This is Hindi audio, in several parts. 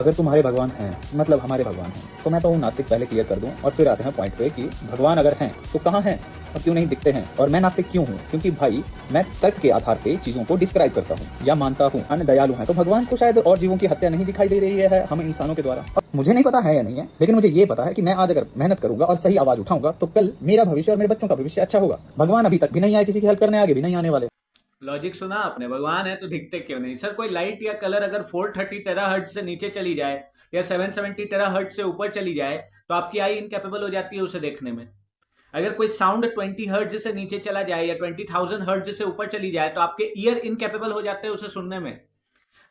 अगर तुम्हारे भगवान हैं, मतलब हमारे भगवान हैं, तो मैं तो नास्तिक पहले क्लियर कर दूं और फिर आते हैं पॉइंट पे कि भगवान अगर हैं तो कहाँ हैं और क्यों नहीं दिखते हैं। और मैं नास्तिक क्यों हूँ? क्योंकि भाई मैं तर्क के आधार पे चीजों को डिस्क्राइब करता हूँ या मानता हूँ। अन्य दयालु हैं तो भगवान को शायद और जीवों की हत्या नहीं दिखाई दे रही है हमें इंसानों के द्वारा। अब मुझे नहीं पता है या नहीं है, लेकिन मुझे ये पता है कि मैं आज अगर मेहनत करूंगा और सही आवाज उठाऊंगा तो कल मेरा भविष्य और मेरे बच्चों का भविष्य अच्छा होगा। भगवान अभी तक भी नहीं आए किसी की हेल्प करने, आगे भी नहीं आने वाले। लॉजिक सुना आपने? भगवान है तो दिखते क्यों नहीं? सर कोई लाइट या कलर अगर 430 टेराहर्ट्ज से नीचे चली जाए या 770 टेराहर्ट्ज से ऊपर चली जाए तो आपकी आई इनकैपेबल हो जाती है उसे देखने में। अगर कोई साउंड 20 हर्ट्ज से नीचे चला जाए या 20,000 हर्ट्ज से ऊपर चली जाए तो आपके ईयर इनकैपेबल हो जाते हैं उसे सुनने में।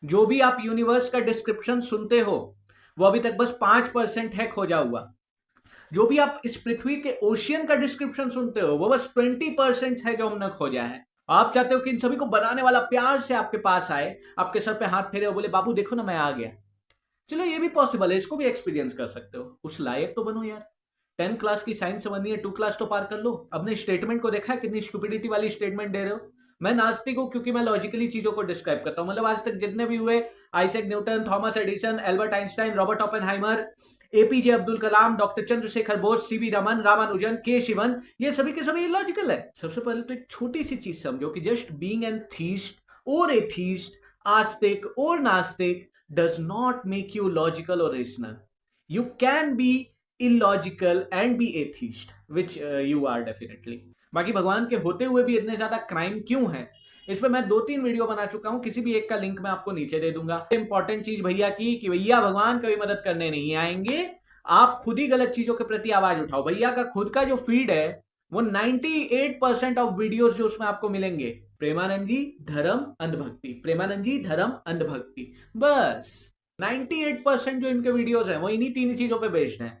जो भी आप यूनिवर्स का डिस्क्रिप्शन सुनते हो वो अभी तक बस 5% है खोजा हुआ। जो भी आप इस पृथ्वी के ओशियन का डिस्क्रिप्शन सुनते हो वो बस 20% है जो हमने खोजा है। आप चाहते हो कि इन सभी को बनाने वाला प्यार से आपके पास आए, आपके सर पे हाथ फेरे और बोले बाबू देखो ना मैं आ गया। चलो ये भी पॉसिबल है, इसको भी एक्सपीरियंस कर सकते हो। उस लायक तो बनो यार। 10 क्लास की साइंस समझनी है, 2 क्लास तो पार कर लो। अपने स्टेटमेंट को देखा है कितनी स्टुपिडिटी वाली स्टेटमेंट दे रहे हो। मैं नास्तिक हूं क्योंकि मैं लॉजिकली चीजों को डिस्क्राइब करता हूं। मतलब आज तक जितने भी हुए, Isaac Newton, Thomas Edison, Albert Einstein, Robert Oppenheimer, APJ Abdul Kalam, doctor Chandrashekhar Bose, CV Raman, Ramanujan, K Sivan, ये सभी के सभी लॉजिकल है। सबसे पहले तो एक छोटी सी चीज समझो कि जस्ट बीइंग एन थीस्ट और एथीस्ट, आस्तिक और नास्तिक does not make you logical or rational. You can be illogical and be atheist, which you are definitely. बाकी भगवान के होते हुए भी इतने ज्यादा क्राइम क्यों है, इस पे मैं 2-3 वीडियो बना चुका हूं, किसी भी एक का लिंक मैं आपको नीचे दे दूंगा। इंपॉर्टेंट चीज भैया की कि भैया भगवान कभी मदद करने नहीं आएंगे, आप खुद ही गलत चीजों के प्रति आवाज उठाओ। भैया का खुद का जो फीड है वो 98% ऑफ वीडियोस जो उसमें आपको मिलेंगे प्रेमानंद जी धर्म अंधभक्ति, प्रेमानंद जी धर्म अंधभक्ति, बस 98% जो इनके वीडियोस हैं वो इन्हीं 3 चीजों पे बेस्ड हैं।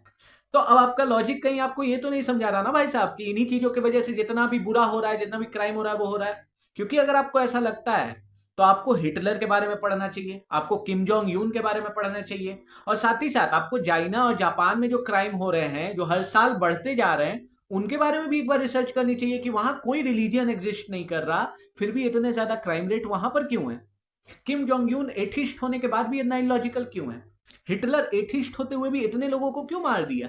तो अब आपका लॉजिक कहीं आपको ये तो नहीं समझा रहा ना भाई साहब कि इन्हीं चीजों की वजह से जितना भी बुरा हो रहा है, जितना भी क्राइम हो रहा है वो हो रहा है। क्योंकि अगर आपको ऐसा लगता है तो आपको हिटलर के बारे में पढ़ना चाहिए, आपको किम जोंग यून के बारे में पढ़ना चाहिए, और साथ ही साथ आपको चाइना और जापान में जो क्राइम हो रहे हैं, जो हर साल बढ़ते जा रहे हैं, उनके बारे में भी एक बार रिसर्च करनी चाहिए कि वहां कोई रिलीजियन एग्जिस्ट नहीं कर रहा, फिर भी इतने ज्यादा क्राइम रेट वहां पर क्यों है। किम जोंग यून एथिस्ट होने के बाद भी इतना इलॉजिकल क्यों है। हिटलर एथिस्ट होते हुए भी इतने लोगों को क्यों मार दिया।